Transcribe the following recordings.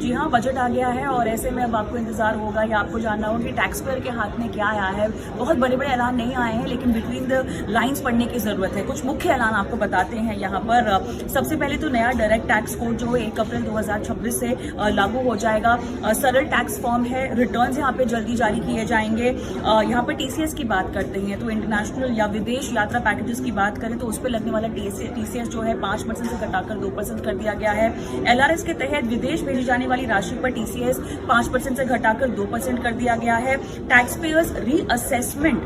जी हाँ, बजट आ गया है और ऐसे में अब आपको इंतजार होगा या आपको जानना होगा कि टैक्स पेयर के हाथ में क्या आया है। बहुत बड़े बड़े ऐलान नहीं आए हैं, लेकिन बिटवीन द लाइंस पढ़ने की जरूरत है। कुछ मुख्य ऐलान आपको बताते हैं यहाँ पर। सबसे पहले तो नया डायरेक्ट टैक्स कोड जो 1 अप्रैल 2026 से लागू हो जाएगा। सरल टैक्स फॉर्म है, रिटर्न यहाँ पे जल्दी जारी किए जाएंगे। यहाँ पर टीसीएस की बात करते हैं तो इंटरनेशनल या विदेश यात्रा पैकेजेस की बात करें तो उस पर लगने वाला टीसीएस जो है 5% से घटाकर 2% कर दिया गया है। एलआरएस के तहत विदेश भेजी जाने वाली राशि पर टीसीएस 5% से घटाकर 2% कर दिया गया है। टैक्स पेयर्स रीअसेसमेंट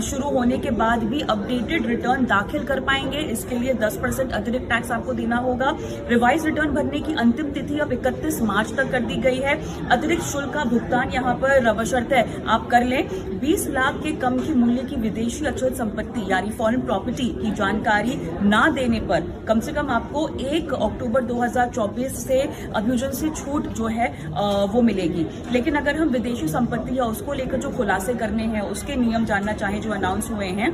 शुरू होने के बाद भी अपडेटेड रिटर्न दाखिल कर पाएंगे। इसके लिए 10% अतिरिक्त टैक्स आपको देना होगा। रिवाइज रिटर्न भरने की अंतिम तिथि अब 31 मार्च तक कर दी गई है। अतिरिक्त शुल्क का भुगतान यहाँ पर बशर्ते आप कर लें 20 लाख के कम की मूल्य की विदेशी अचल संपत्ति यानी फॉरेन प्रॉपर्टी की जानकारी ना देने पर कम से कम आपको 1 अक्टूबर 2024 से अभियोजन से छूट जो है वो मिलेगी। लेकिन अगर हम विदेशी संपत्ति या उसको लेकर जो खुलासे करने हैं उसके नियम जानना चाहें जो अनाउंस हुए हैं,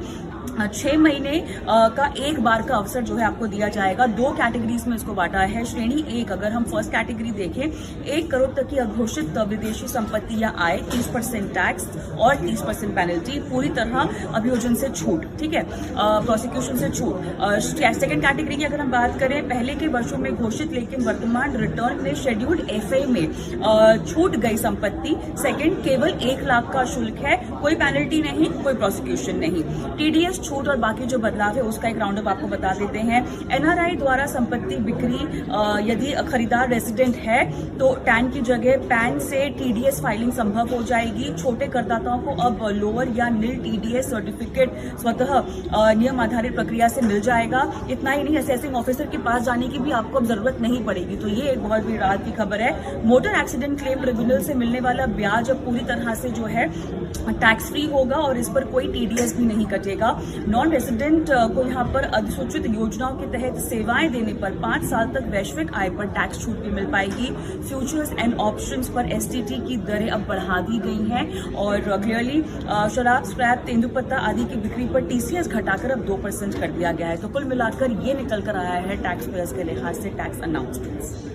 6 महीने का एक बार का अवसर जो है आपको दिया जाएगा। 2 कैटेगरीज में इसको बांटा है। श्रेणी 1 अगर हम फर्स्ट कैटेगरी देखें 1 करोड़ तक की अघोषित विदेशी संपत्ति या आय 30% टैक्स और 30% पेनल्टी, पूरी तरह अभियोजन से छूट, ठीक है, प्रोसिक्यूशन से छूट। सेकंड कैटेगरी की अगर हम बात करें पहले के वर्षों में घोषित लेकिन वर्तमान रिटर्न में शेड्यूल्ड एफए में छूट गई संपत्ति। सेकंड केवल 1 लाख का शुल्क है, कोई पेनल्टी नहीं, कोई प्रोसिक्यूशन नहीं। टीडीएस छूट और बाकी जो बदलाव है उसका एक राउंड अप आपको बता देते हैं। एनआरआई द्वारा संपत्ति बिक्री यदि खरीदार रेजिडेंट है तो टैन की जगह पैन से टीडीएस फाइलिंग संभव हो जाएगी। छोटे करदाताओं को अब लोअर या नील टीडीएस सर्टिफिकेट स्वतः नियम आधारित प्रक्रिया से मिल जाएगा। इतना ही नहीं, असेसिंग ऑफिसर के पास जाने की भी आपको अब जरूरत नहीं पड़ेगी। तो ये एक बहुत बड़ी राहत की खबर है। मोटर एक्सीडेंट क्लेम ट्रिब्यूनल से मिलने वाला ब्याज अब पूरी तरह से जो है टैक्स फ्री होगा और इस पर कोई टीडीएस भी नहीं कटेगा। नॉन रेजिडेंट को यहाँ पर अधिसूचित योजनाओं के तहत सेवाएं देने पर 5 साल तक वैश्विक आय पर टैक्स छूट भी मिल पाएगी। फ्यूचर्स एंड ऑप्शंस पर एसटीटी की दरें अब बढ़ा दी गई हैं और क्लियरली शराब, स्क्रैप, तेंदुपत्ता आदि की बिक्री पर टीसीएस घटाकर अब 2% कर दिया गया है। तो कुल मिलाकर ये निकल कर आया है टैक्स पेयर्स के लिहाज से टैक्स अनाउंसमेंट्स।